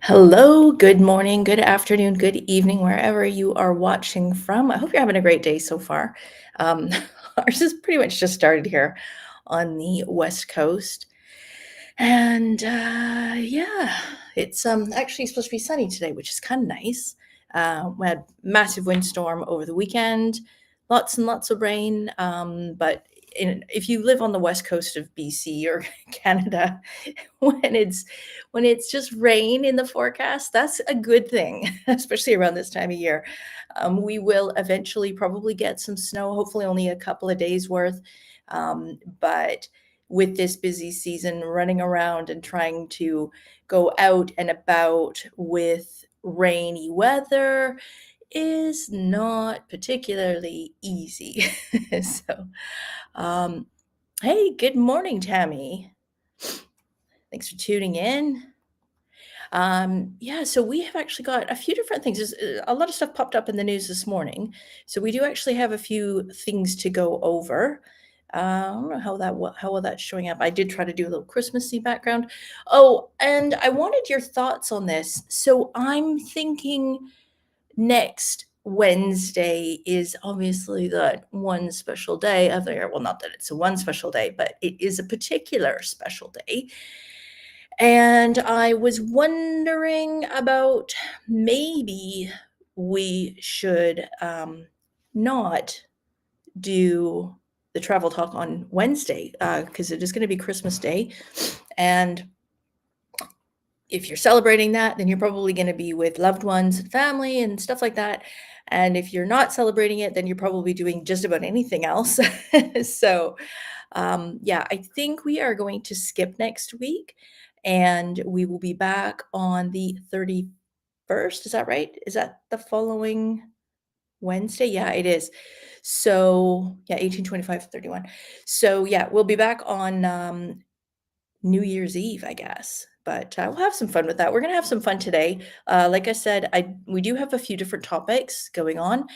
Hello, good morning, good afternoon, good evening, wherever you are watching from. I hope you're having a great day so far. Um, ours has pretty much just started here on the West Coast. And yeah, it's actually supposed to be sunny today, which is kind of nice. We had massive windstorm over the weekend, lots and lots of rain. If you live on the west coast of BC or Canada, when it's when it's just rain in the forecast, that's a good thing, especially around this time of year. We will eventually probably get some snow, hopefully only a couple of days worth. But with this busy season, running around and trying to go out and about with rainy weather is not particularly easy. So, um, hey, good morning, Tammy. Thanks for tuning in. Yeah, so we have actually got a few different things. A lot of stuff popped up in the news this morning, so we do actually have a few things to go over. I don't know how well that's showing up. I did try to do a little Christmassy background. Oh, and I wanted your thoughts on this. So I'm thinking next Wednesday is obviously the one special day of the year. Well, not that it's a one special day, but it is a particular special day. And I was wondering about maybe we should not do the travel talk on Wednesday because it is going to be Christmas Day. And if you're celebrating that, then you're probably going to be with loved ones and family and stuff like that. And if you're not celebrating it, then you're probably doing just about anything else. So, yeah, I think we are going to skip next week and we will be back on the 31st. Is that right? Is that the following Wednesday? Yeah, it is. So, yeah, 1825, 31. So, yeah, we'll be back on New Year's Eve, I guess. But we'll have some fun with that. We're gonna have some fun today. Like I said, we do have a few different topics going on,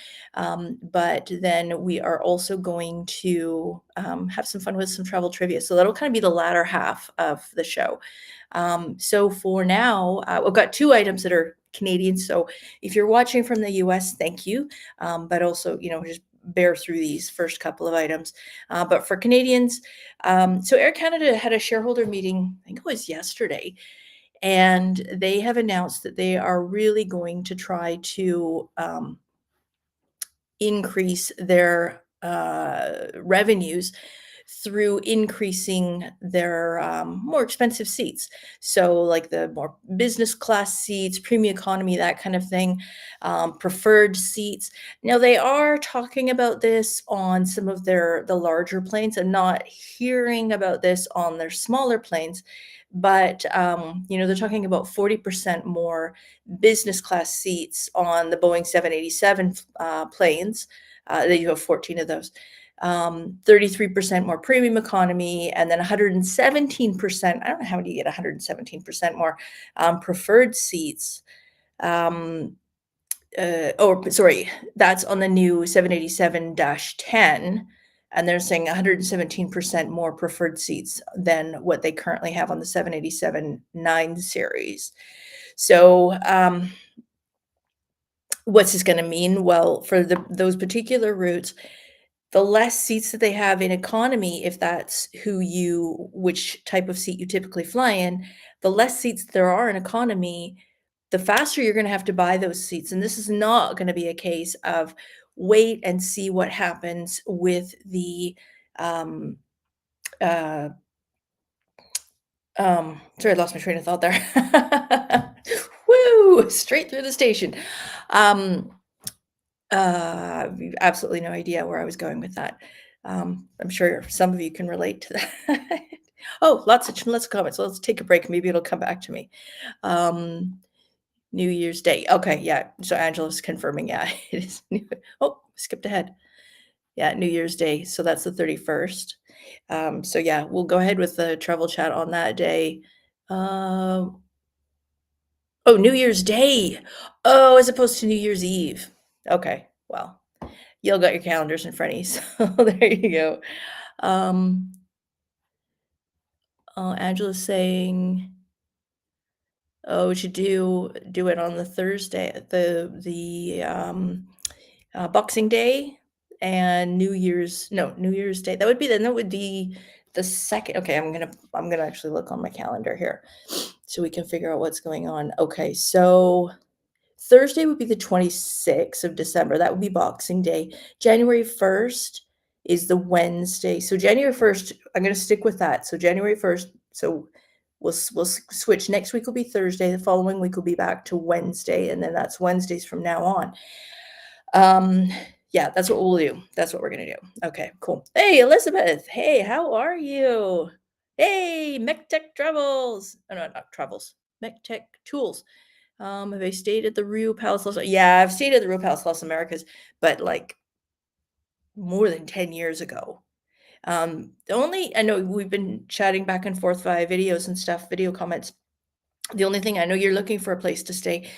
but then we are also going to have some fun with some travel trivia. So that'll kind of be the latter half of the show. So for now, we've got two items that are Canadian. So if you're watching from the US, thank you. But also, just bear through these first couple of items. But for Canadians, so Air Canada had a shareholder meeting, I think it was yesterday, and they have announced that they are really going to try to increase their revenues through increasing their more expensive seats. So, like the more business class seats, premium economy, that kind of thing, preferred seats. Now, they are talking about this on some of the larger planes. I'm not hearing about this on their smaller planes, but they're talking about 40% more business class seats on the Boeing 787 planes. They do have 14 of those. 33% more premium economy, and then 117%. I don't know how do you get 117% more preferred seats. Sorry, that's on the new 787-10, and they're saying 117% more preferred seats than what they currently have on the 787-9 series. So, what's this going to mean? Well, for those particular routes, the less seats that they have in economy, if that's which type of seat you typically fly in, the less seats there are in economy, the faster you're going to have to buy those seats. And this is not going to be a case of wait and see what happens with the um, uh, sorry, I lost my train of thought there. Woo! Straight through the station. Um, Absolutely no idea where I was going with that. I'm sure some of you can relate to that. Oh, lots of comments. Let's take a break. Maybe it'll come back to me. Um, New Year's Day. Okay, yeah. So Angela's confirming. Yeah, it is. Oh, skipped ahead. Yeah, New Year's Day. So that's the 31st. So yeah, we'll go ahead with the travel chat on that day. Um, oh, New Year's Day. Oh, as opposed to New Year's Eve. Okay, well, y'all got your calendars in front of you, so there you go. Angela's saying Oh, we should do it on the Thursday, Boxing Day and New Year's Day. That would be the second. Okay, I'm gonna actually look on my calendar here so we can figure out what's going on. Okay, so Thursday would be the 26th of December. That would be Boxing Day. January 1st is the Wednesday. So January 1st, I'm going to stick with that. So January 1st, so we'll switch. Next week will be Thursday. The following week will be back to Wednesday, and then that's Wednesdays from now on. Yeah, that's what we'll do. That's what we're going to do. Okay, cool. Hey, Elizabeth. Hey, how are you? Hey, MechTech Travels. Oh, no, not Travels. MechTech Tools. Have I stayed at the Rio Palace Las Yeah, I've stayed at the Rio Palace Las Americas, but, like, more than 10 years ago. The only I know we've been chatting back and forth via videos and stuff, video comments. The only thing I know you're looking for a place to stay.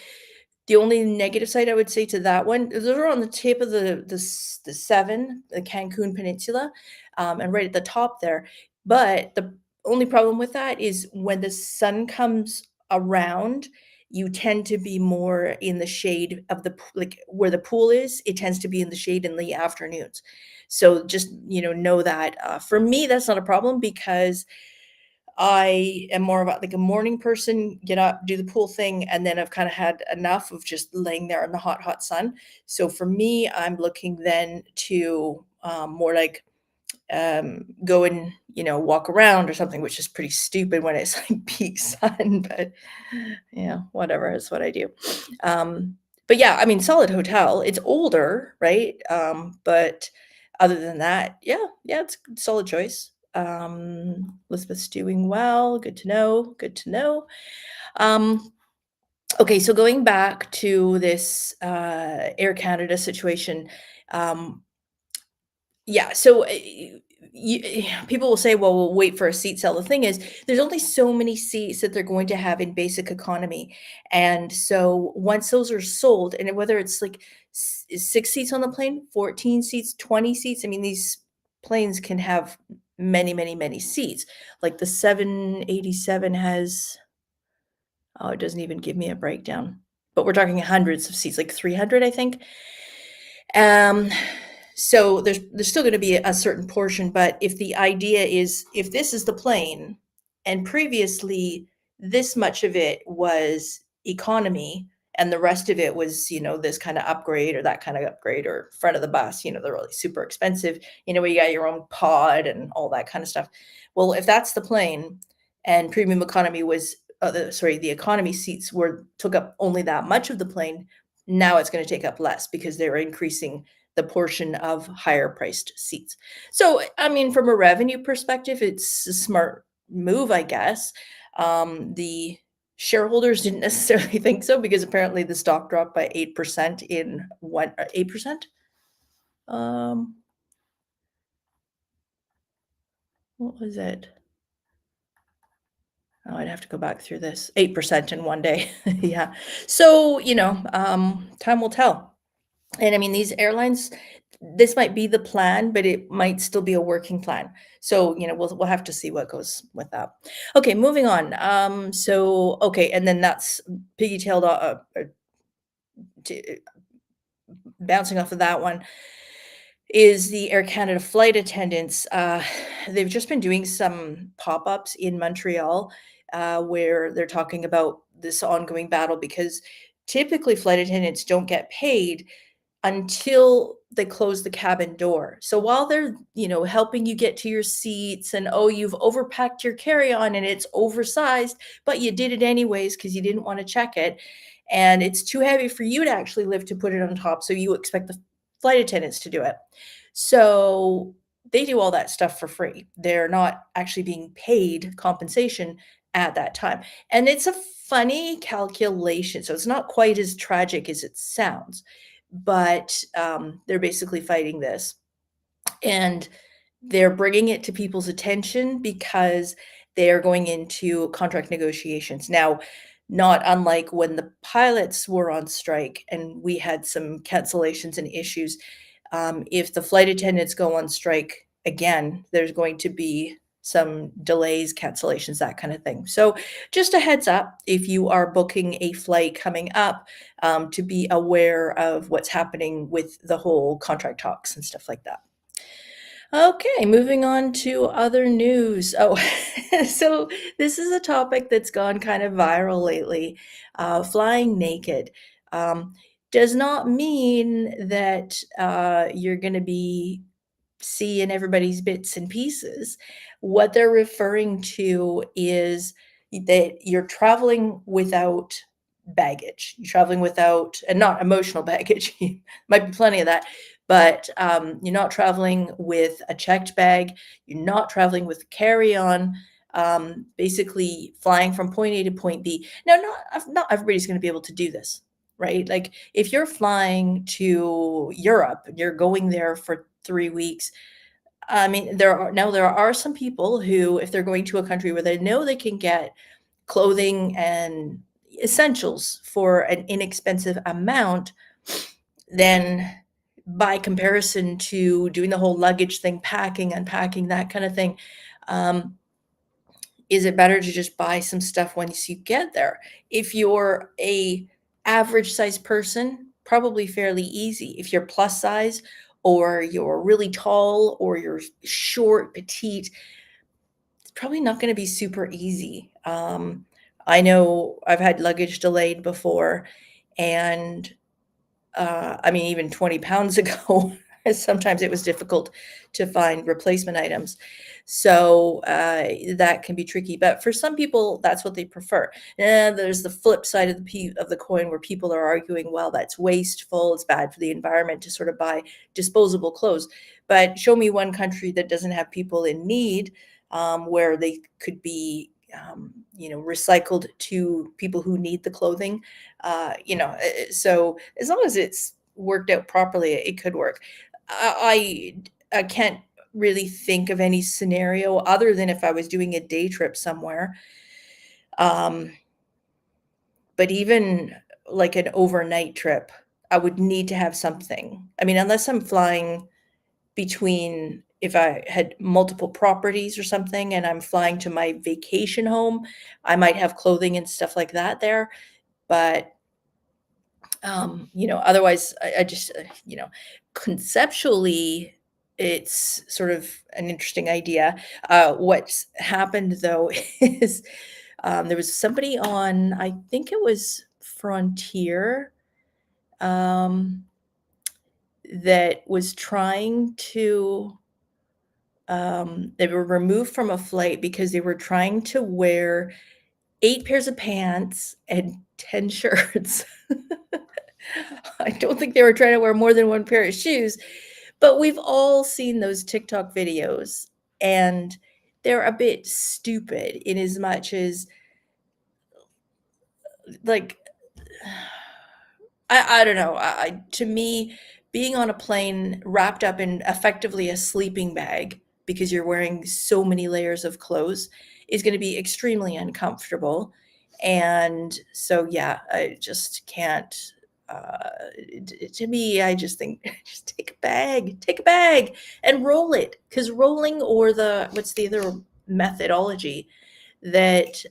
The only negative side I would say to that one, those are on the tip of the 7, the Cancun Peninsula, and right at the top there. But the only problem with that is when the sun comes around, you tend to be more in the shade of like where the pool is. It tends to be in the shade in the afternoons. So just know that. For me, that's not a problem because I am more of like a morning person, get up, do the pool thing, and then I've kind of had enough of just laying there in the hot, hot sun. So for me, I'm looking then to more like go and walk around or something, which is pretty stupid when it's like peak sun, but whatever, it's what I do. But yeah, I mean, solid hotel. It's older, right? But other than that, yeah, it's a solid choice. Elizabeth's doing well. Good to know. Good to know. Okay, so going back to this Air Canada situation, yeah, so people will say, well, we'll wait for a seat sale. The thing is, there's only so many seats that they're going to have in basic economy. And so once those are sold, and whether it's like 6 seats on the plane, 14 seats, 20 seats, I mean, these planes can have many, many, many seats. Like the 787 has, oh, it doesn't even give me a breakdown, but we're talking hundreds of seats, like 300, I think. So there's still going to be a certain portion, but if the idea is, if this is the plane and previously this much of it was economy and the rest of it was, this kind of upgrade or that kind of upgrade or front of the bus, they're really super expensive, where you got your own pod and all that kind of stuff. Well, if that's the plane and premium economy was, the economy seats took up only that much of the plane, now it's going to take up less because they're increasing the portion of higher priced seats. So, I mean, from a revenue perspective, it's a smart move, I guess. The shareholders didn't necessarily think so because apparently the stock dropped by 8% in 8%? What was it? Oh, I'd have to go back through this. 8% in one day. Yeah. So, time will tell. And I mean, these airlines, this might be the plan, but it might still be a working plan. So, we'll have to see what goes with that. Okay, moving on. Okay, and then that's piggy-tailed bouncing off of that one is the Air Canada flight attendants. They've just been doing some pop-ups in Montreal where they're talking about this ongoing battle because typically flight attendants don't get paid until they close the cabin door. So while they're, helping you get to your seats and, oh, you've overpacked your carry-on and it's oversized, but you did it anyways because you didn't want to check it. And it's too heavy for you to actually lift to put it on top. So you expect the flight attendants to do it. So they do all that stuff for free. They're not actually being paid compensation at that time. And it's a funny calculation. So it's not quite as tragic as it sounds, but they're basically fighting this. And they're bringing it to people's attention because they are going into contract negotiations. Now, not unlike when the pilots were on strike and we had some cancellations and issues. If the flight attendants go on strike again, there's going to be some delays, cancellations, that kind of thing. So just a heads up, if you are booking a flight coming up, to be aware of what's happening with the whole contract talks and stuff like that. Okay, moving on to other news. Oh, so this is a topic that's gone kind of viral lately. Flying naked does not mean that you're going to be seeing everybody's bits and pieces. What they're referring to is that you're traveling without baggage. You're traveling without, and not emotional baggage. Might be plenty of that, but you're not traveling with a checked bag. You're not traveling with carry-on. Basically flying from point A to point B. Now, not everybody's going to be able to do this, right? Like if you're flying to Europe and you're going there for 3 weeks, I mean, there are some people who, if they're going to a country where they know they can get clothing and essentials for an inexpensive amount, then by comparison to doing the whole luggage thing, packing, unpacking, that kind of thing, is it better to just buy some stuff once you get there? If you're a average size person, probably fairly easy. If you're plus size, or you're really tall, or you're short, petite, it's probably not going to be super easy. I know I've had luggage delayed before, and I mean, even 20 pounds ago, sometimes it was difficult to find replacement items. So that can be tricky. But for some people, that's what they prefer. And there's the flip side of the coin where people are arguing, well, that's wasteful. It's bad for the environment to sort of buy disposable clothes. But show me one country that doesn't have people in need, where they could be recycled to people who need the clothing. So as long as it's worked out properly, it could work. I can't really think of any scenario other than if I was doing a day trip somewhere. But even like an overnight trip, I would need to have something. I mean, unless I'm flying between, if I had multiple properties or something and I'm flying to my vacation home, I might have clothing and stuff like that there. But otherwise, I just, conceptually, it's sort of an interesting idea. What's happened though is there was somebody on, I think it was Frontier, that was trying to, they were removed from a flight because they were trying to wear 8 pairs of pants and 10 shirts. I don't think they were trying to wear more than 1 pair of shoes, but we've all seen those TikTok videos, and they're a bit stupid in as much as, like, I don't know. To me, being on a plane wrapped up in effectively a sleeping bag because you're wearing so many layers of clothes is going to be extremely uncomfortable. And so, yeah, I just can't. To me, I just think, just take a bag and roll it, because rolling, or what's the other methodology that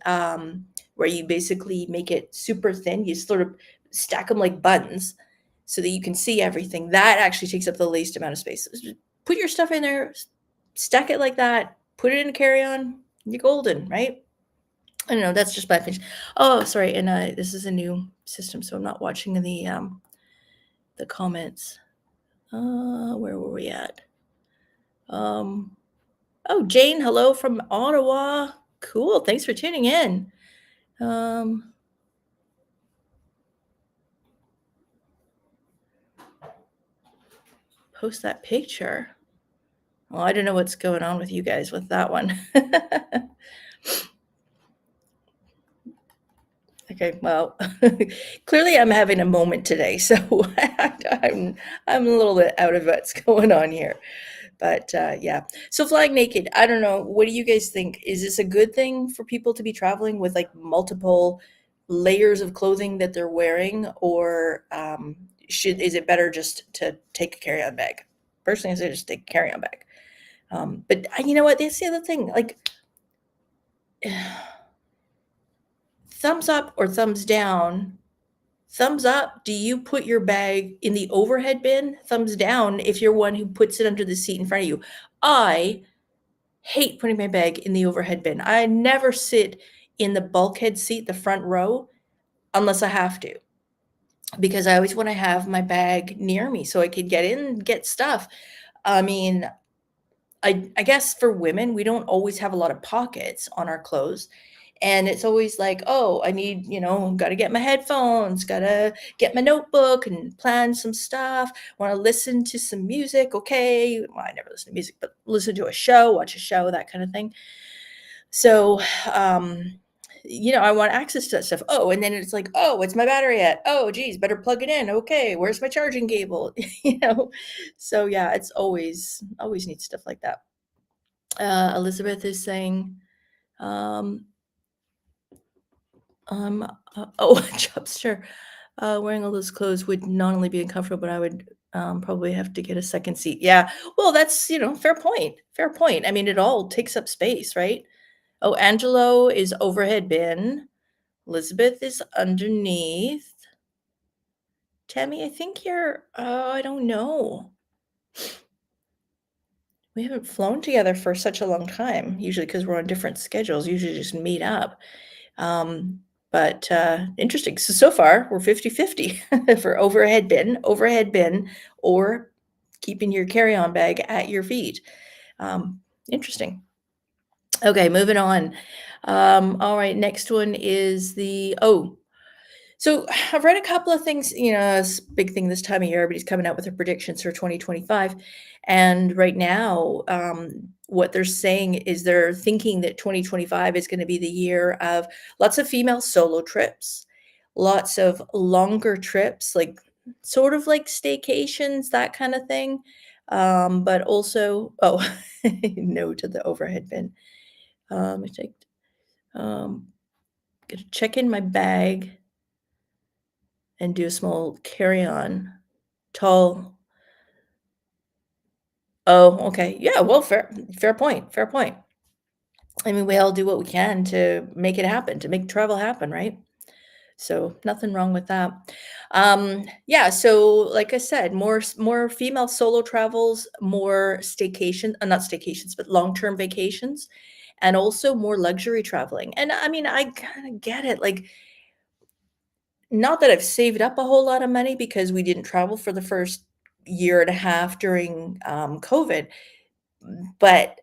where you basically make it super thin, you sort of stack them like buttons so that you can see everything. That actually takes up the least amount of space. Just put your stuff in there, stack it like that, put it in a carry-on, you're golden, right? I don't know. That's just my opinion. Oh, sorry. And this is a new system, so I'm not watching the comments. Where were we at? Oh, Jane, hello from Ottawa. Cool. Thanks for tuning in. Post that picture. Well, I don't know what's going on with you guys with that one. Okay, well, clearly I'm having a moment today, so I'm a little bit out of what's going on here. But yeah, so flying naked, I don't know. What do you guys think? Is this a good thing for people to be traveling with like multiple layers of clothing that they're wearing, or is it better just to take a carry-on bag? Personally, I say just take a carry-on bag. But you know what? That's the other thing. Like, thumbs up or thumbs down. Thumbs up, do you put your bag in the overhead bin? Thumbs down if you're one who puts it under the seat in front of you. I hate putting my bag in the overhead bin. I never sit in the bulkhead seat, the front row, unless I have to, because I always want to have my bag near me so I could get in and get stuff. I mean, I guess for women, we don't always have a lot of pockets on our clothes. And it's always like, oh, I need, got to get my headphones, got to get my notebook and plan some stuff. Want to listen to some music. Okay. Well, I never listen to music, but listen to a show, watch a show, that kind of thing. So, I want access to that stuff. Oh, and then it's like, oh, what's my battery at? Oh, geez, better plug it in. Okay. Where's my charging cable? So yeah, it's always need stuff like that. Elizabeth is saying, Chubbs, sure. Wearing all those clothes would not only be uncomfortable, but I would probably have to get a second seat. Yeah. Well, that's, fair point. Fair point. I mean, it all takes up space, right? Oh, Angelo is overhead bin. Elizabeth is underneath. Tammy, I think you're, I don't know. We haven't flown together for such a long time, usually because we're on different schedules, usually just meet up. But interesting. So far, we're 50-50 for overhead bin, or keeping your carry-on bag at your feet. Interesting. Okay, moving on. All right, next one is so I've read a couple of things, it's a big thing this time of year. Everybody's coming out with their predictions for 2025. And right now, what they're saying is they're thinking that 2025 is going to be the year of lots of female solo trips, lots of longer trips, like sort of like staycations, that kind of thing. But also, no to the overhead bin. I think, gonna check in my bag and do a small carry-on. Tall. Oh, okay. Yeah, well, fair point. Fair point. I mean, we all do what we can to make it happen, to make travel happen, right? So nothing wrong with that. Yeah, so like I said, more female solo travels, more staycation, not staycations, but long-term vacations, and also more luxury traveling. And I mean, I kind of get it. Like, not that I've saved up a whole lot of money because we didn't travel for the first year and a half during COVID. But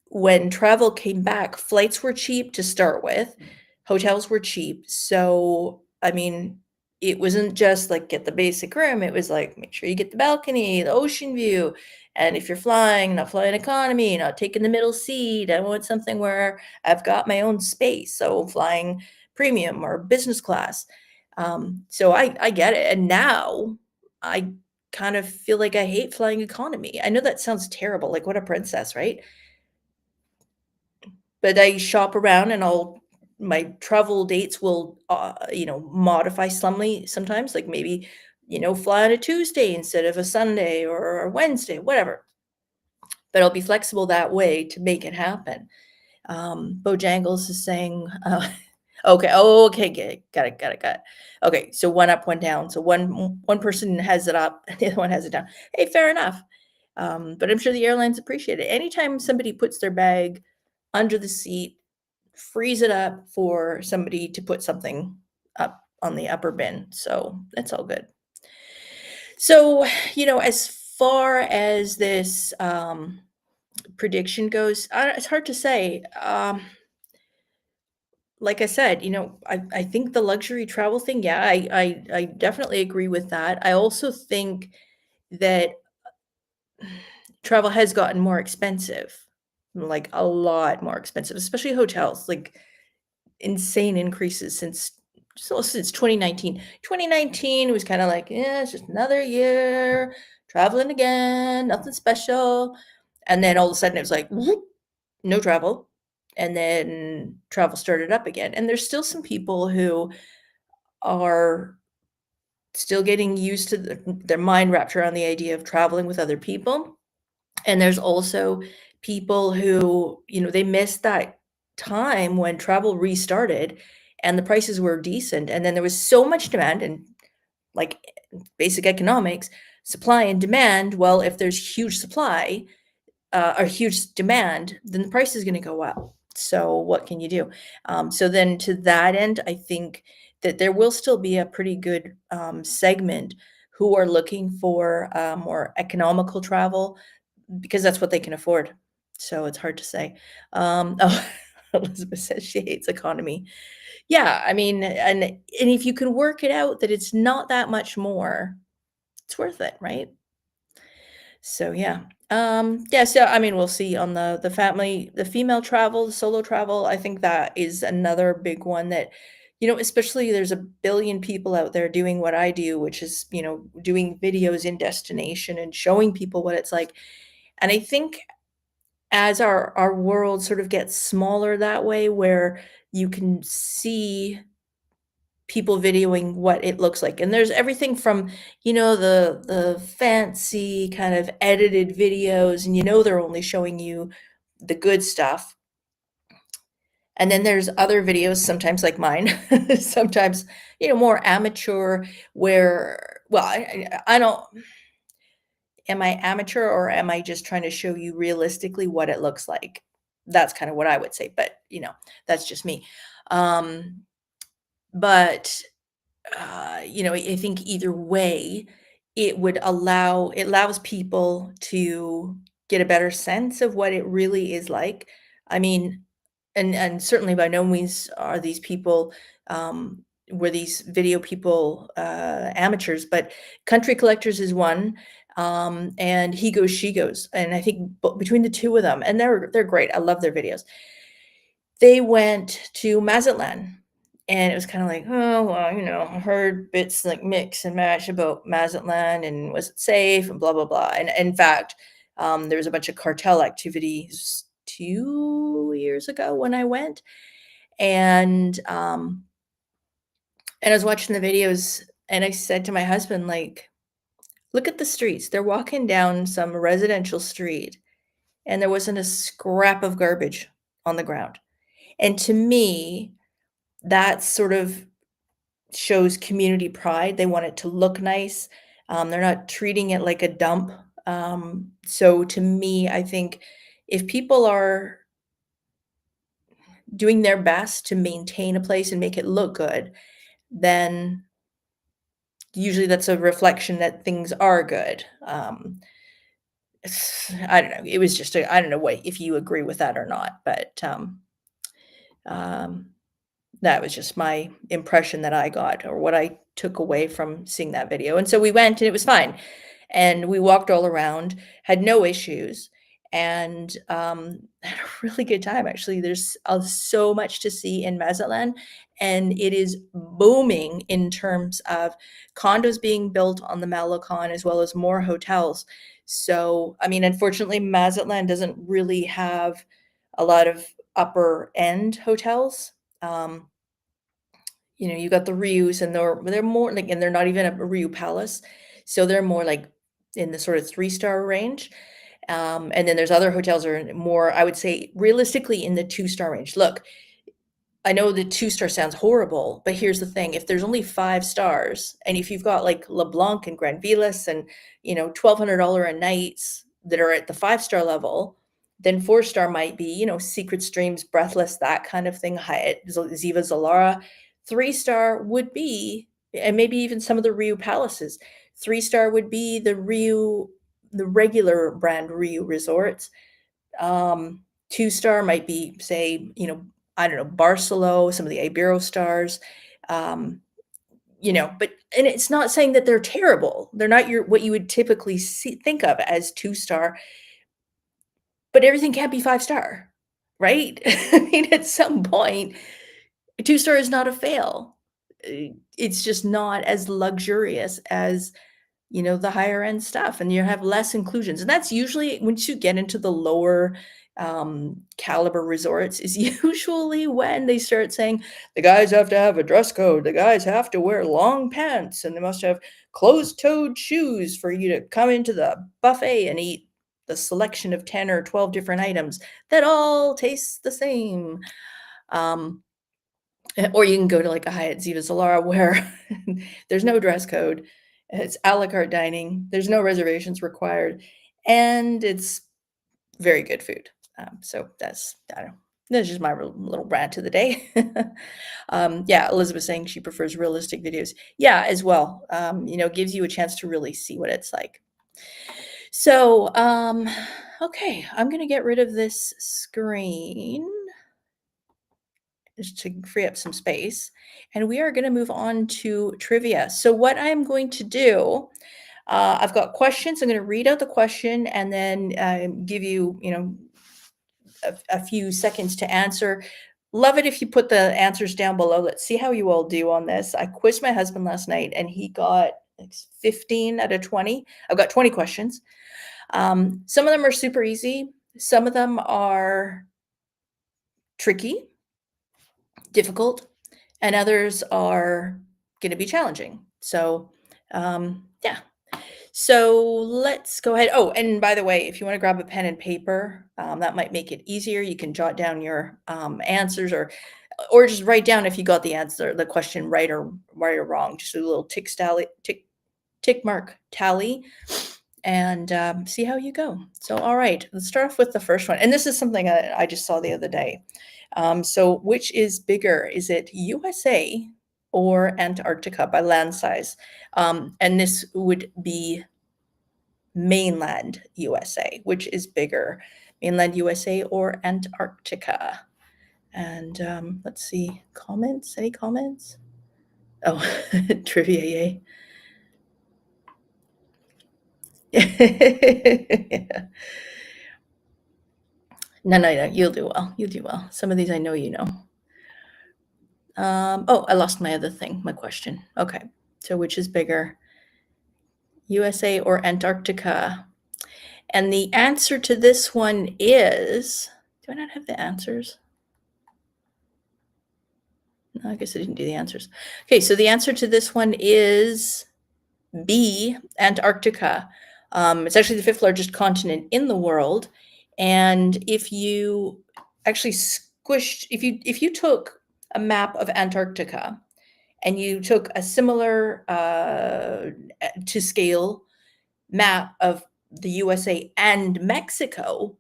when travel came back, flights were cheap to start with, hotels were cheap. So, I mean, it wasn't just like get the basic room. It was like, make sure you get the balcony, the ocean view. And if you're flying, not flying economy, not taking the middle seat, I want something where I've got my own space. So flying premium or business class. So I get it. And now I kind of feel like I hate flying economy. I know that sounds terrible, like what a princess, right? But I shop around and my travel dates will, modify slightly sometimes, like maybe, fly on a Tuesday instead of a Sunday or a Wednesday, whatever. But I'll be flexible that way to make it happen. Bojangles is saying, okay. Oh, okay. Got it. Okay. So one up, one down. So one person has it up and the other one has it down. Hey, fair enough. But I'm sure the airlines appreciate it. Anytime somebody puts their bag under the seat, frees it up for somebody to put something up on the upper bin. So that's all good. So, as far as this prediction goes, it's hard to say. Like I said, I think the luxury travel thing, yeah, I definitely agree with that. I also think that travel has gotten more expensive, like a lot more expensive, especially hotels, like insane increases since 2019. 2019 was kind of like, yeah, it's just another year traveling again, nothing special. And then all of a sudden it was like, whoop, no travel. And then travel started up again. And there's still some people who are still getting used to their mind wrapped around the idea of traveling with other people. And there's also people who, they missed that time when travel restarted and the prices were decent, and then there was so much demand and, like, basic economics, supply and demand. Well, if there's huge supply, or huge demand, then the price is gonna go up. So what can you do? So then to that end, I think that there will still be a pretty good, segment who are looking for, more economical travel because that's what they can afford. So it's hard to say. Oh, Elizabeth says she hates economy. Yeah, I mean, and if you can work it out that it's not that much more, it's worth it, right? So yeah. Yeah, so I mean, we'll see on the female travel, the solo travel. I think that is another big one that, especially there's a billion people out there doing what I do, which is, doing videos in destination and showing people what it's like. And I think as our world sort of gets smaller that way, where you can see people videoing what it looks like. And there's everything from, the fancy kind of edited videos, and they're only showing you the good stuff. And then there's other videos, sometimes like mine, sometimes, more amateur where, well, I don't, am I amateur or am I just trying to show you realistically what it looks like? That's kind of what I would say, but that's just me. But I think either way, it allows people to get a better sense of what it really is like. I mean, and certainly by no means are these people, were these video people, amateurs, but Country Collectors is one, and He Goes, She Goes, and I think between the two of them, and they're great. I love their videos. They went to Mazatlan. And it was kinda like, "Oh, well, I heard bits like mix and match about Mazatlan and was it safe and blah, blah, blah." And in fact, there was a bunch of cartel activities 2 years ago when I went, and, I was watching the videos, and I said to my husband, like, "Look at the streets." They're walking down some residential street, and there wasn't a scrap of garbage on the ground. And to me, that sort of shows community pride. They want it to look nice. They're not treating it like a dump. So to me, I think if people are doing their best to maintain a place and make it look good, then usually that's a reflection that things are good. I don't know. It was just I don't know what if you agree with that or not, but um, that was just my impression that I got or what I took away from seeing that video. And so we went and it was fine. And we walked all around, had no issues, and had a really good time. Actually, there's so much to see in Mazatlan, and it is booming in terms of condos being built on the Malecon as well as more hotels. So, I mean, unfortunately, Mazatlan doesn't really have a lot of upper end hotels. Um, you got the Rius, and they're more like, and they're not even a Riu Palace, so they're more like in the sort of 3-star range. And then there's other hotels that are more, I would say, realistically in the 2-star range. Look, I know the 2-star sounds horrible, but here's the thing: if there's only 5 stars, and if you've got like LeBlanc and Grand Vilas and $1,200 a nights that are at the 5-star level, then 4-star might be Secret Streams, Breathless, that kind of thing. Hyatt, Ziva, Zalara. 3-star would be, and maybe even some of the Riu Palaces. 3-star would be the regular brand Riu resorts. 2-star might be, say, I don't know, Barcelo, some of the Iberostars, but and it's not saying that they're terrible. They're not what you would typically think of as 2-star, but everything can't be 5-star, right? I mean, at some point, 2-star is not a fail. It's just not as luxurious as the higher end stuff, and you have less inclusions. And that's usually once you get into the lower caliber resorts is usually when they start saying the guys have to have a dress code, the guys have to wear long pants, and they must have closed-toed shoes for you to come into the buffet and eat the selection of 10 or 12 different items that all taste the same. Or you can go to like a Hyatt Ziva Zilara where there's no dress code, it's a la carte dining, there's no reservations required, and it's very good food. So that's, I don't know, that's just my little rant of the day. Yeah, Elizabeth saying she prefers realistic videos. Yeah, as well. Gives you a chance to really see what it's like. So, okay, I'm going to get rid of this screen just to free up some space. And we are going to move on to trivia. So what I'm going to do, I've got questions. I'm going to read out the question and then give you, a few seconds to answer. Love it if you put the answers down below. Let's see how you all do on this. I quizzed my husband last night and he got 15 out of 20. I've got 20 questions. Some of them are super easy. Some of them are tricky, difficult, and others are going to be challenging. So, yeah. So let's go ahead. Oh, and by the way, if you want to grab a pen and paper, that might make it easier. You can jot down your answers or just write down if you got the answer, the question right or wrong. Just a little tick mark tally, and see how you go. So, all right, let's start off with the first one. And this is something I just saw the other day. So which is bigger? Is it USA or Antarctica by land size? And this would be mainland USA. Which is bigger, mainland USA or Antarctica? And let's see, comments, any comments? Oh, trivia, yay. Yeah. No, you'll do well. You'll do well. Some of these I know you know. Oh, I lost my other thing, my question. Okay, so which is bigger, USA or Antarctica? And the answer to this one is, do I not have the answers? No, I guess I didn't do the answers. Okay, so the answer to this one is B, Antarctica. It's actually the fifth largest continent in the world. And if you actually if you took a map of Antarctica and you took a similar to scale map of the USA and Mexico,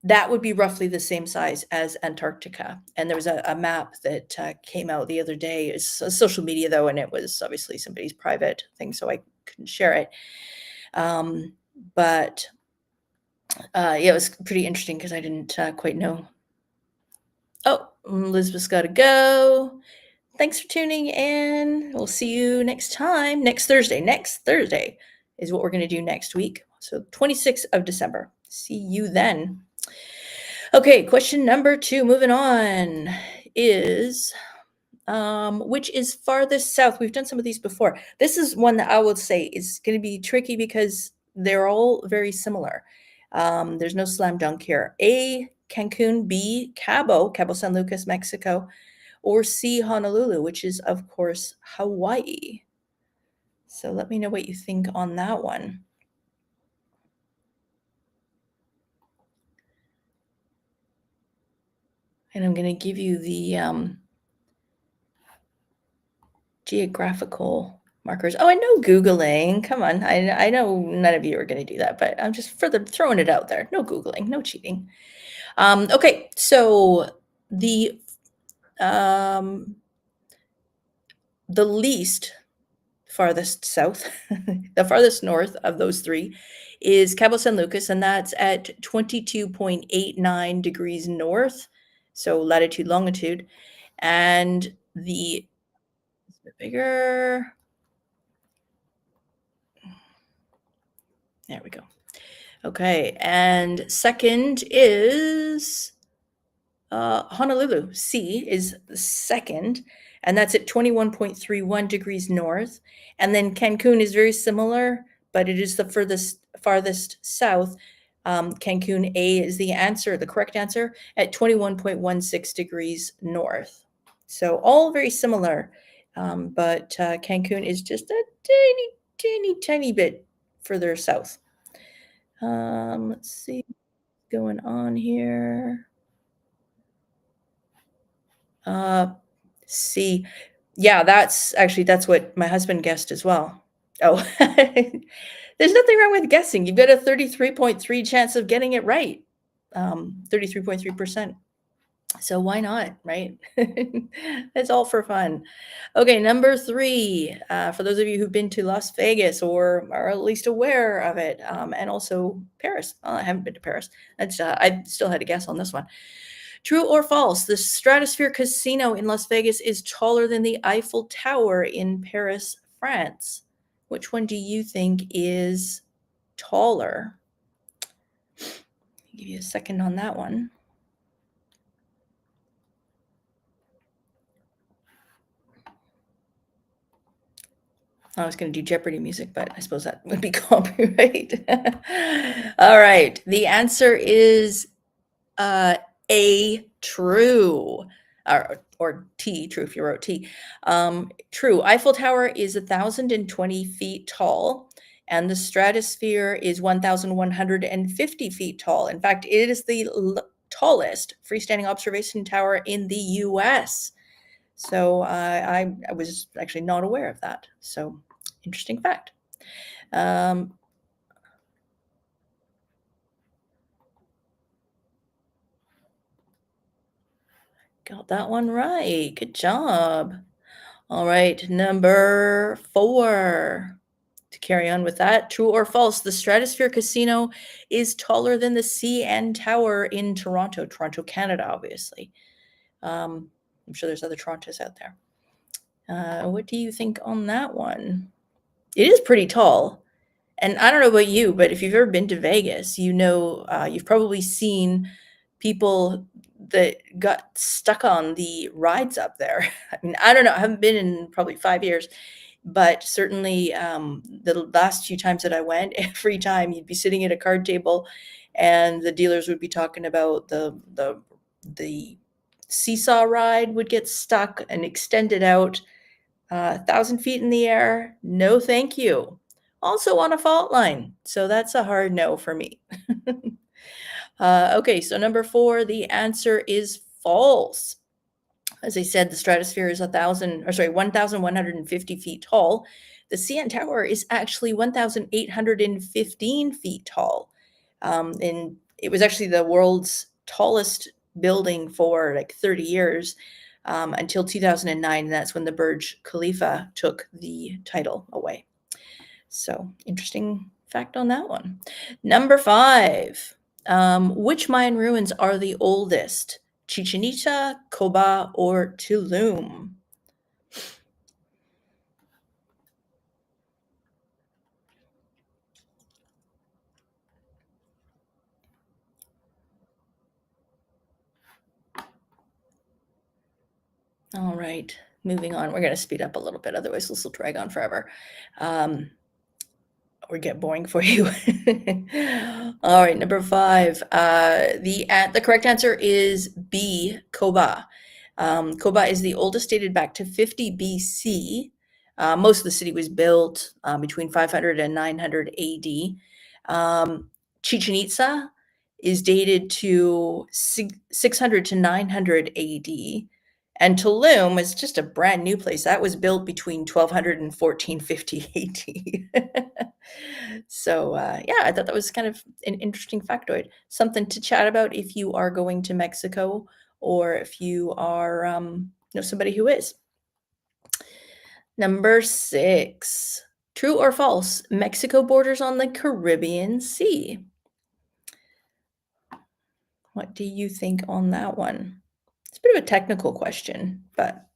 that would be roughly the same size as Antarctica. And there was a map that came out the other day. It's social media though, and it was obviously somebody's private thing, so I couldn't share it. But yeah, it was pretty interesting because I didn't quite know. Oh, Elizabeth's got to go. Thanks for tuning in. We'll see you next time, next Thursday. Next Thursday is what we're going to do next week. So 26th of December. See you then. Okay, question number 2, moving on, is which is farthest south? We've done some of these before. This is one that I would say is going to be tricky because they're all very similar. There's no slam dunk here. A, Cancun. B, Cabo San Lucas, Mexico. Or C, Honolulu, which is, of course, Hawaii. So let me know what you think on that one. And I'm going to give you the geographical markers. Oh, I know Googling. Come on. I know none of you are going to do that, but I'm just further throwing it out there. No Googling, no cheating. Okay, so the least farthest south, the farthest north of those three is Cabo San Lucas, and that's at 22.89 degrees north, so latitude, longitude. And the bigger, there we go. Okay, and second is Honolulu. C is the second, and that's at 21.31 degrees north. And then Cancun is very similar, but it is the farthest south. Cancun A is the answer, the correct answer, at 21.16 degrees north. So all very similar, but Cancun is just a tiny bit further south. Let's see what's going on here. C. Yeah, that's what my husband guessed as well. Oh, there's nothing wrong with guessing. You've got a 33.3 chance of getting it right. 33.3%. So why not, right? It's all for fun. Okay, number 3. For those of you who've been to Las Vegas or are at least aware of it, and also Paris. I haven't been to Paris. I still had to guess on this one. True or false? The Stratosphere Casino in Las Vegas is taller than the Eiffel Tower in Paris, France. Which one do you think is taller? I'll give you a second on that one. I was going to do Jeopardy music, but I suppose that would be copyright. All right. The answer is A, true. Or T, true if you wrote T. True. Eiffel Tower is 1,020 feet tall, and the Stratosphere is 1,150 feet tall. In fact, it is the tallest freestanding observation tower in the U.S. So I was actually not aware of that. So interesting fact. Got that one right. Good job. All right, number 4. To carry on with that, true or false, the Stratosphere Casino is taller than the CN Tower in Toronto, Canada, obviously. I'm sure there's other Torontos out there. What do you think on that one? It is pretty tall. And I don't know about you, but if you've ever been to Vegas, you know, you've probably seen people that got stuck on the rides up there. I mean, I don't know. I haven't been in probably 5 years, but certainly the last few times that I went, every time you'd be sitting at a card table and the dealers would be talking about the seesaw ride would get stuck and extended out 1,000 feet in the air. No, thank you. Also on a fault line. So that's a hard no for me. Okay, so number 4, the answer is false. As I said, the Stratosphere is 1,150 feet tall. The CN Tower is actually 1,815 feet tall. And it was actually the world's tallest building for like 30 years until 2009. And that's when the Burj Khalifa took the title away. So interesting fact on that one. Number 5. Which Mayan ruins are the oldest? Chichen Itza, Koba, or Tulum? All right, moving on. We're going to speed up a little bit, otherwise this will drag on forever. Or get boring for you. All right, number 5. The correct answer is B, Koba. Koba is the oldest, dated back to 50 BC. Most of the city was built between 500 and 900 AD. Chichen Itza is dated to 600 to 900 AD. And Tulum is just a brand new place. That was built between 1200 and 1450 AD. So yeah, I thought that was kind of an interesting factoid. Something to chat about if you are going to Mexico or if you are somebody who is. Number 6. True or false? Mexico borders on the Caribbean Sea. What do you think on that one? It's a bit of a technical question, but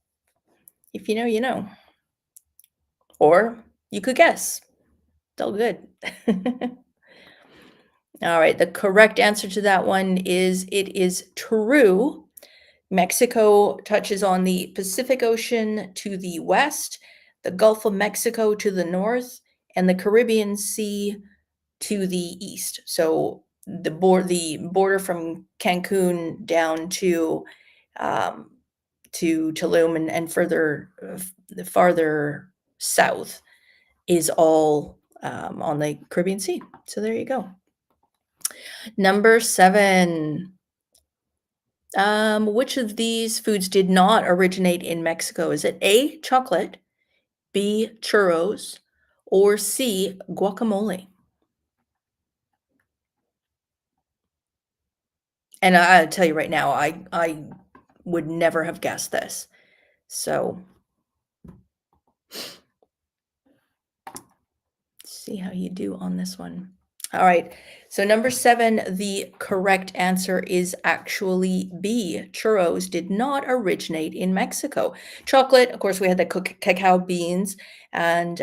if you know, you know. Or you could guess. It's all good. All right, the correct answer to that one is it is true. Mexico touches on the Pacific Ocean to the west, the Gulf of Mexico to the north, and the Caribbean Sea to the east. So the border from Cancun down to Tulum and further farther south is all on the Caribbean Sea. So there you go. Number 7. Which of these foods did not originate in Mexico? Is it A, chocolate, B, churros, or C, guacamole? And I'll tell you right now, I would never have guessed this. So see how you do on this one. All right. So number 7, the correct answer is actually B. Churros did not originate in Mexico. Chocolate, of course, we had the cacao beans, and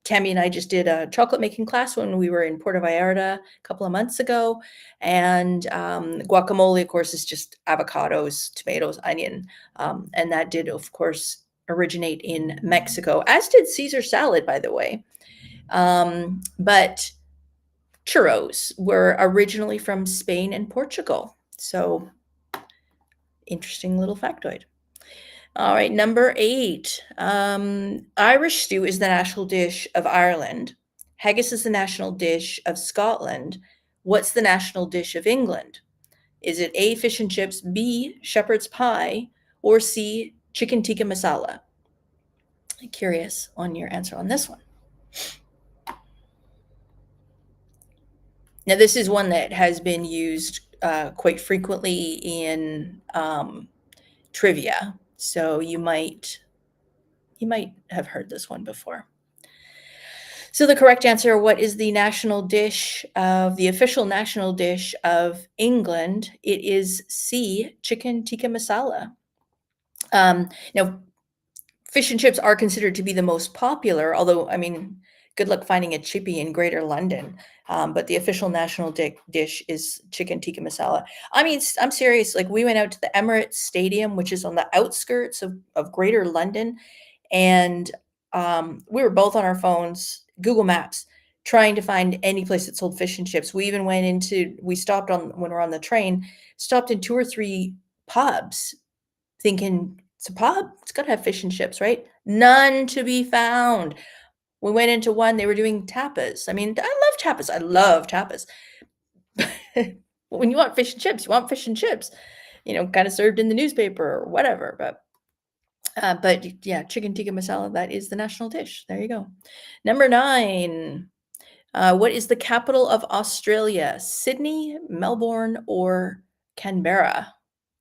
Tammy and I just did a chocolate making class when we were in Puerto Vallarta a couple of months ago. And guacamole, of course, is just avocados, tomatoes, onion. And that did, of course, originate in Mexico, as did Caesar salad, by the way. But churros were originally from Spain and Portugal. So interesting little factoid. All right, number 8. Irish stew is the national dish of Ireland. Haggis is the national dish of Scotland. What's the national dish of England? Is it A, fish and chips, B, shepherd's pie, or C, chicken tikka masala? I'm curious on your answer on this one. Now, this is one that has been used quite frequently in trivia, so you might have heard this one before. So the correct answer, what is the national dish of the official national dish of England? It is C, chicken tikka masala. Now, fish and chips are considered to be the most popular, although, I mean, good luck finding a chippy in Greater London. But the official national dish is chicken tikka masala. I mean, I'm serious. Like, we went out to the Emirates Stadium, which is on the outskirts of Greater London, and we were both on our phones, Google Maps, trying to find any place that sold fish and chips. We even stopped on, when we're on the train, stopped in 2 or 3 pubs, thinking, it's a pub, it's got to have fish and chips, right? None to be found. We went into one, they were doing tapas. I mean, I love tapas. When you want fish and chips, you want fish and chips, kind of served in the newspaper or whatever. But yeah, chicken tikka masala, that is the national dish. There you go. Number 9. What is the capital of Australia? Sydney, Melbourne, or Canberra?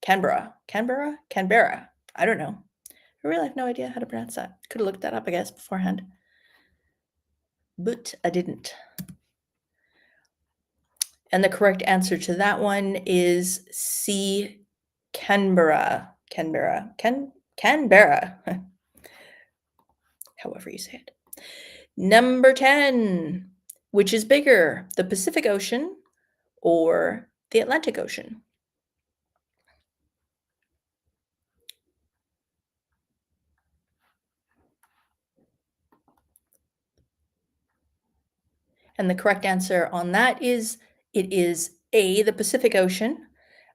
Canberra. I don't know. I really have no idea how to pronounce that. Could have looked that up, I guess, beforehand. But I didn't. And the correct answer to that one is C, Canberra. Canberra. However you say it. Number 10. Which is bigger, the Pacific Ocean or the Atlantic Ocean? And the correct answer on that is, it is A, the Pacific Ocean.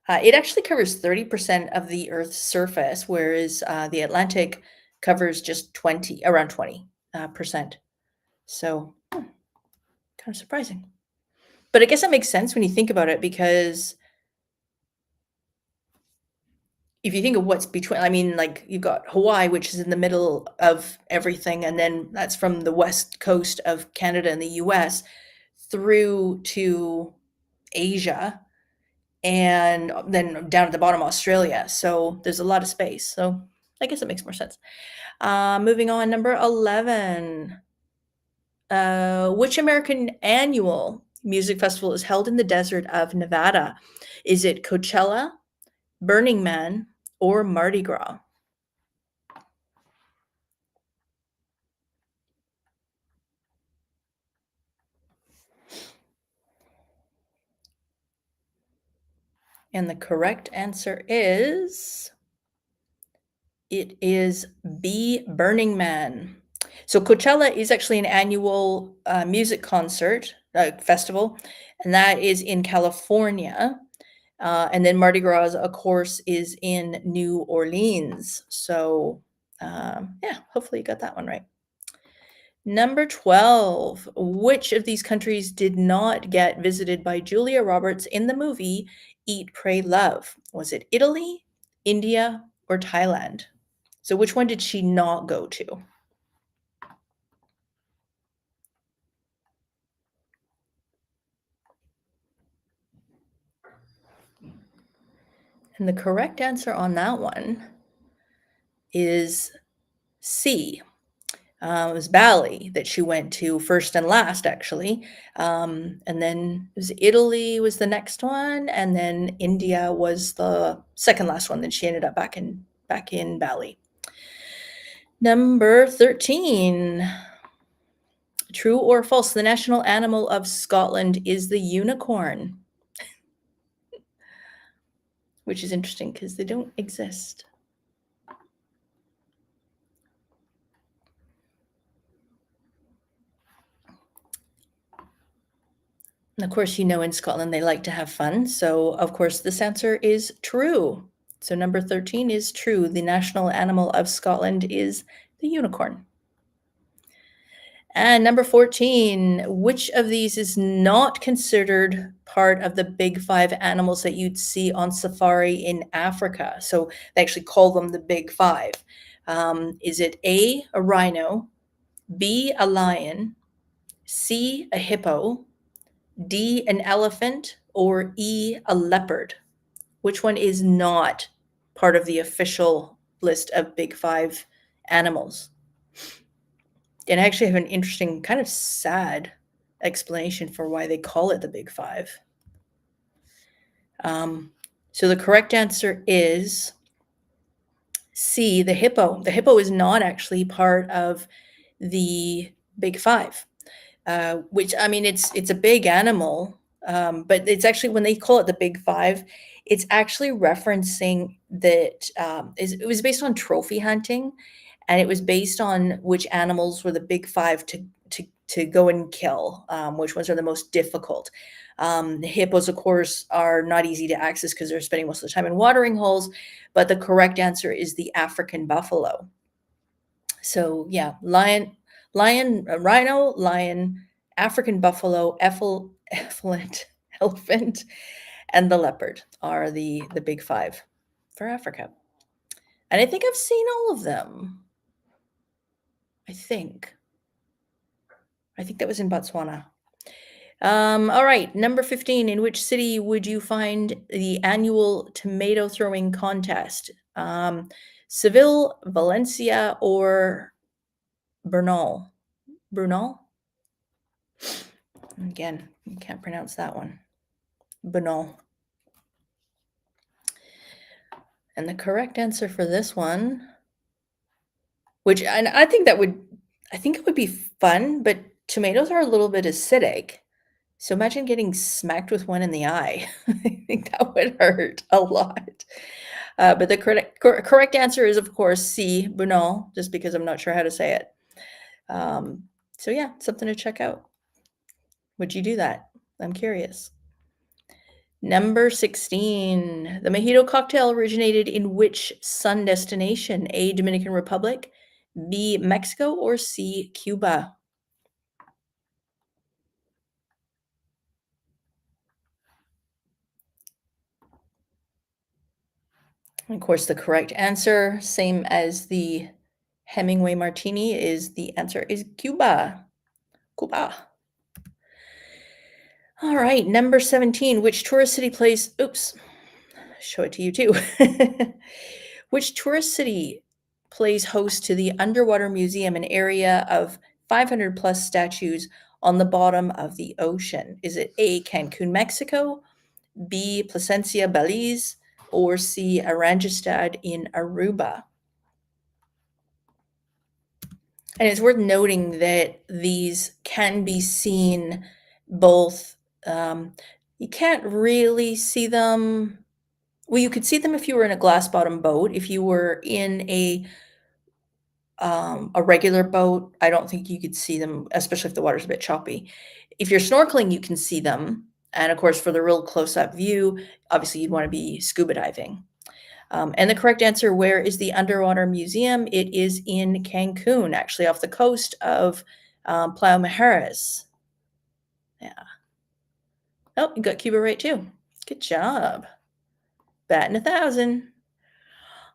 It actually covers 30% of the Earth's surface, whereas the Atlantic covers just around 20%. So kind of surprising. But I guess that makes sense when you think about it, because if you think of what's between, I mean, like, you've got Hawaii, which is in the middle of everything, and then that's from the west coast of Canada and the US through to Asia, and then down at the bottom, Australia. So there's a lot of space. So I guess it makes more sense. Moving on, number 11. Which American annual music festival is held in the desert of Nevada? Is it Coachella, Burning Man, or Mardi Gras? And the correct answer is, it is B, Burning Man. So Coachella is actually an annual music concert festival, and that is in California. And then Mardi Gras, of course, is in New Orleans. So yeah, hopefully you got that one right. Number 12. Which of these countries did not get visited by Julia Roberts in the movie Eat, Pray, Love? Was it Italy, India, or Thailand? So which one did she not go to? And the correct answer on that one is C. It was Bali that she went to first and last, actually. And then it was Italy was the next one, and then India was the second last one. Then she ended up back in Bali. Number 13. True or false? The national animal of Scotland is the unicorn, which is interesting because they don't exist. And of course, in Scotland, they like to have fun. So, of course, this answer is true. So number 13 is true. The national animal of Scotland is the unicorn. And number 14, which of these is not considered part of the big 5 animals that you'd see on safari in Africa? So they actually call them the big 5. Is it A, a rhino, B, a lion, C, a hippo, D, an elephant, or E, a leopard? Which one is not part of the official list of big 5 animals? And I actually have an interesting, kind of sad explanation for why they call it the big 5. So the correct answer is C, the hippo. The hippo is not actually part of the big 5. Which, I mean, it's a big animal, but it's actually, when they call it the big 5, it's actually referencing that it was based on trophy hunting, and it was based on which animals were the big 5 to go and kill, which ones are the most difficult. The hippos, of course, are not easy to access because they're spending most of the time in watering holes, but the correct answer is the African buffalo. So yeah, rhino, lion, African buffalo, elephant, and the leopard are the big 5 for Africa. And I think I've seen all of them. I think that was in Botswana. All right, number 15. In which city would you find the annual tomato throwing contest? Seville, Valencia, or Brunel? Again, you can't pronounce that one. Brunel. And the correct answer for this one, and I think it would be fun, but tomatoes are a little bit acidic. So imagine getting smacked with one in the eye. I think that would hurt a lot. But the correct answer is, of course, C, Brunel, just because I'm not sure how to say it. So yeah, something to check out. Would you do that? I'm curious. Number 16. The mojito cocktail originated in which sun destination? A, Dominican Republic, B, Mexico, or C, Cuba? And of course, the correct answer, same as the Hemingway martini, the answer is Cuba. Cuba. All right, number 17. Which tourist city plays, show it to you too. Which tourist city plays host to the Underwater Museum, an area of 500 plus statues on the bottom of the ocean? Is it A, Cancun, Mexico, B, Placencia, Belize, or C, Arangestad in Aruba? And it's worth noting that these can be seen both, you can't really see them. Well, you could see them if you were in a glass bottom boat. If you were in a regular boat, I don't think you could see them, especially if the water's a bit choppy. If you're snorkeling, you can see them. And of course, for the real close-up view, obviously you'd want to be scuba diving. And the correct answer, where is the Underwater Museum? It is in Cancun, actually off the coast of 𝖨𝖬𝖲𝖨. Yeah. Oh, you got Cuba right too. Good job. Batting 1,000.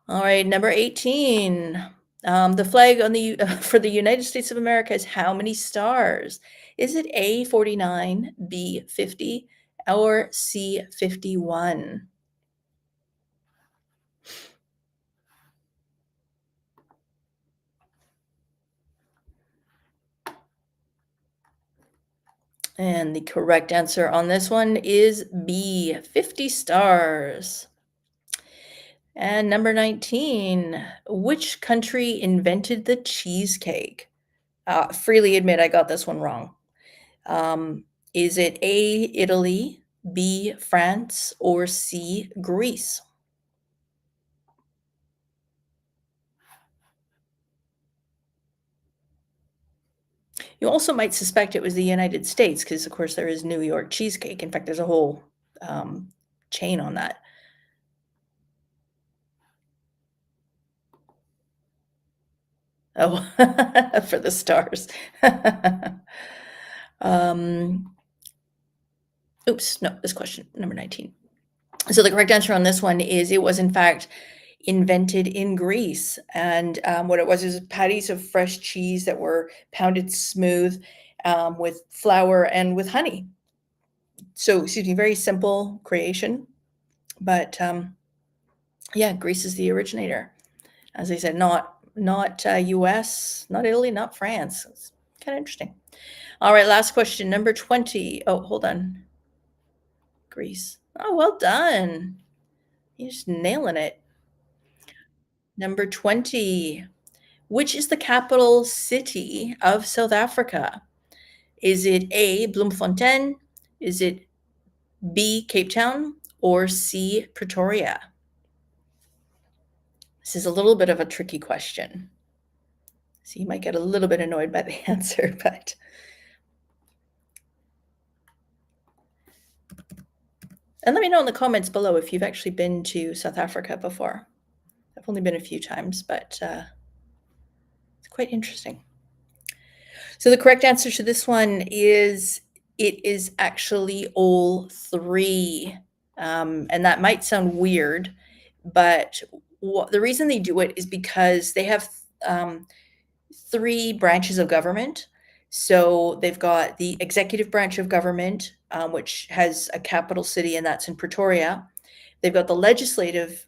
All right, number 18. The flag on the for the United States of America has how many stars? Is it A, 49, B, 50, or C, 51? And the correct answer on this one is B, 50 stars. And number 19, which country invented the cheesecake? Freely admit I got this one wrong. Is it A, Italy, B, France, or C, Greece? You also might suspect it was the United States because, of course, there is New York cheesecake. In fact, there's a whole chain on that. Oh, for the stars. Oops, no, this question, number 19. So the correct answer on this one is it was, in fact, invented in Greece. And what it was is patties of fresh cheese that were pounded smooth with flour and with honey. So, excuse me, very simple creation. But yeah, Greece is the originator. As I said, not US, not Italy, not France. It's kind of interesting. All right, last question, number 20. Oh, hold on. Greece. Oh, well done. You're just nailing it. Number 20. Which is the capital city of South Africa? Is it A, Bloemfontein? Is it B, Cape Town? Or C, Pretoria? This is a little bit of a tricky question. So you might get a little bit annoyed by the answer, but and let me know in the comments below if you've actually been to South Africa before. I've only been a few times, but it's quite interesting. So the correct answer to this one is it is actually all three. And that might sound weird, but the reason they do it is because they have three branches of government. So they've got the executive branch of government, which has a capital city, and that's in Pretoria. They've got the legislative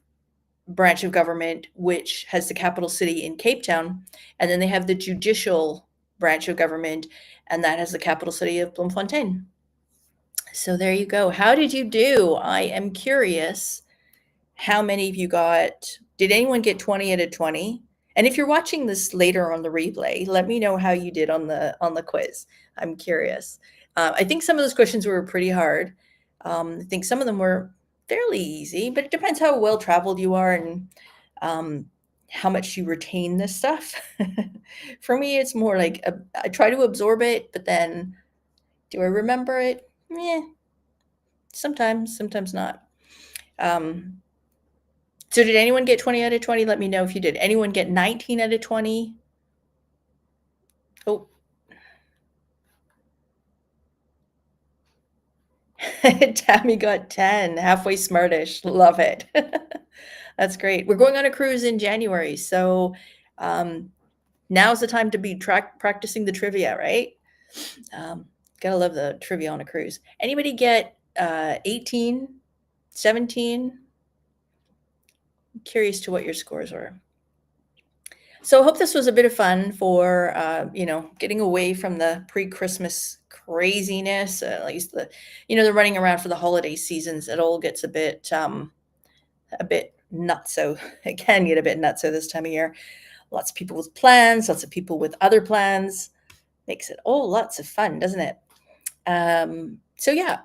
branch of government, which has the capital city in Cape Town. And then they have the judicial branch of government, and that has the capital city of Bloemfontein. So there you go. How did you do? I am curious how many of you got, did anyone get 20 out of 20? And if you're watching this later on the replay, let me know how you did on the quiz. I'm curious. I think some of those questions were pretty hard. I think some of them were fairly easy, but it depends how well traveled you are and how much you retain this stuff. For me, it's more like I try to absorb it, but then do I remember it? Sometimes not. So did anyone get 20 out of 20? Let me know if you did. Anyone get 19 out of 20? Oh. Tammy got 10, halfway smartish. Love it. That's great. We're going on a cruise in January, so now's the time to be practicing the trivia, right? Gotta love the trivia on a cruise. Anybody get 18, 17? I'm curious to what your scores were. So I hope this was a bit of fun for, getting away from the pre-Christmas craziness, at least the running around for the holiday seasons. It all gets a bit nutso. It can get a bit nutso this time of year. Lots of people with plans, lots of people with other plans. Makes it lots of fun, doesn't it? So yeah.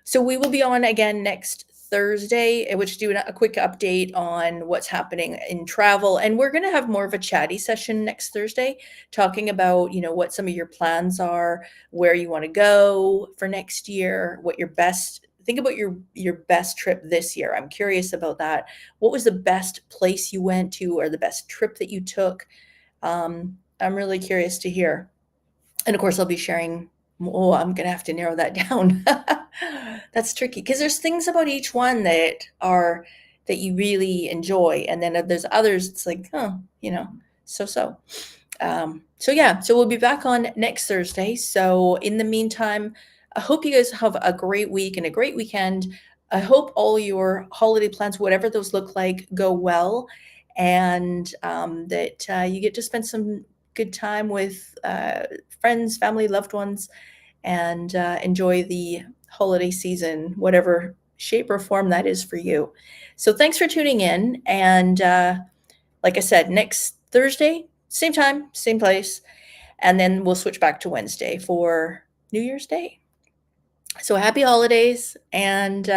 So we will be on again next Thursday, which do a quick update on what's happening in travel. And we're going to have more of a chatty session next Thursday, talking about, what some of your plans are, where you want to go for next year, think about your best trip this year. I'm curious about that. What was the best place you went to or the best trip that you took? I'm really curious to hear. And of course, I'll be sharing more. I'm going to have to narrow that down. That's tricky because there's things about each one that you really enjoy. And then there's others, it's like, oh, so. So yeah, so we'll be back on next Thursday. So in the meantime, I hope you guys have a great week and a great weekend. I hope all your holiday plans, whatever those look like, go well, and that you get to spend some good time with friends, family, loved ones, and enjoy the holiday season, whatever shape or form that is for you. So thanks for tuning in. And like I said, next Thursday, same time, same place. And then we'll switch back to Wednesday for New Year's Day. So happy holidays, and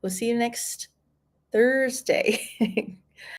we'll see you next Thursday.